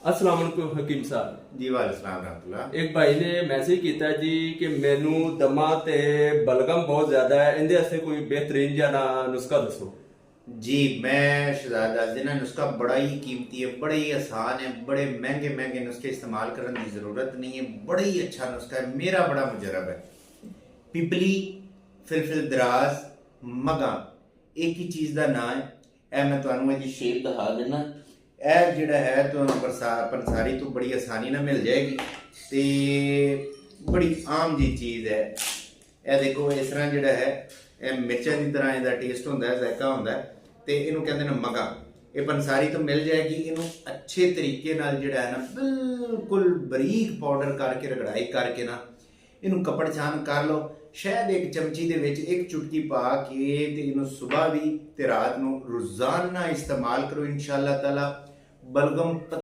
अस्सलाम वालेकुम हकीम साहब। जी वालेकुम रहमतुल्लाह। एक भाई ने मैसेज किया जी कि मैनू दमा ते बलगम बहुत ज्यादा है, इंदे वास्ते कोई बेहतरीन जाना नुस्खा दसो। जी मैं शहजाद दस देना नुस्खा बड़ा ही कीमती है, बड़े ही आसान है, बड़े महंगे महंगे नुस्खे इस्तेमाल करने की जरूरत नहीं है। बड़ा ही अच्छा नुस्खा है, मेरा बड़ा मुजरब है। पिपली, फिलफिल दराज, मगा एक ही चीज का नाम है। ए मैं तुहानू इसकी शेप दिखा देना। ਇਹ ਜਿਹੜਾ ਹੈ ਤੁਹਾਨੂੰ ਪੰਸਾਰੀ ਤੋਂ ਬੜੀ ਆਸਾਨੀ ਨਾਲ ਮਿਲ ਜਾਏਗੀ ਤੇ ਬੜੀ ਆਮ ਜੀ ਚੀਜ਼ ਹੈ। ਇਹ ਦੇਖੋ ਇਸ ਤਰ੍ਹਾਂ ਜਿਹੜਾ ਹੈ ਇਹ ਮਿਰਚਾਂ ਦੀ ਤਰ੍ਹਾਂ ਇਹਦਾ ਟੇਸਟ ਹੁੰਦਾ ਹੈ, ਜ਼ਾਇਕਾ ਹੁੰਦਾ ਹੈ ਤੇ ਇਹਨੂੰ ਕਹਿੰਦੇ ਨੇ ਮਗਾ। ਇਹ ਪੰਸਾਰੀ ਤੋਂ ਮਿਲ ਜਾਏਗੀ। ਇਹਨੂੰ ਅੱਛੇ ਤਰੀਕੇ ਨਾਲ ਜਿਹੜਾ ਹੈ ਨਾ ਬਿਲਕੁਲ ਬਰੀਕ ਪਾਊਡਰ ਕਰਕੇ ਰਗੜਾਈ ਕਰਕੇ ਨਾ ਇਹਨੂੰ ਕਪੜ ਛਾਨ ਕਰ ਲਓ। ਸ਼ਹਿਦ ਇੱਕ ਚਮਚੀ ਦੇ ਵਿੱਚ ਇੱਕ ਚੁਟਕੀ ਪਾ ਕੇ ਤੇ ਇਹਨੂੰ ਸਵੇਰ ਵੀ ਤੇ ਰਾਤ ਨੂੰ ਰੋਜ਼ਾਨਾ ਇਸਤੇਮਾਲ ਕਰੋ। ਇਨਸ਼ਾਅੱਲਾ ਤਾਲਾ ਬਲਗਮ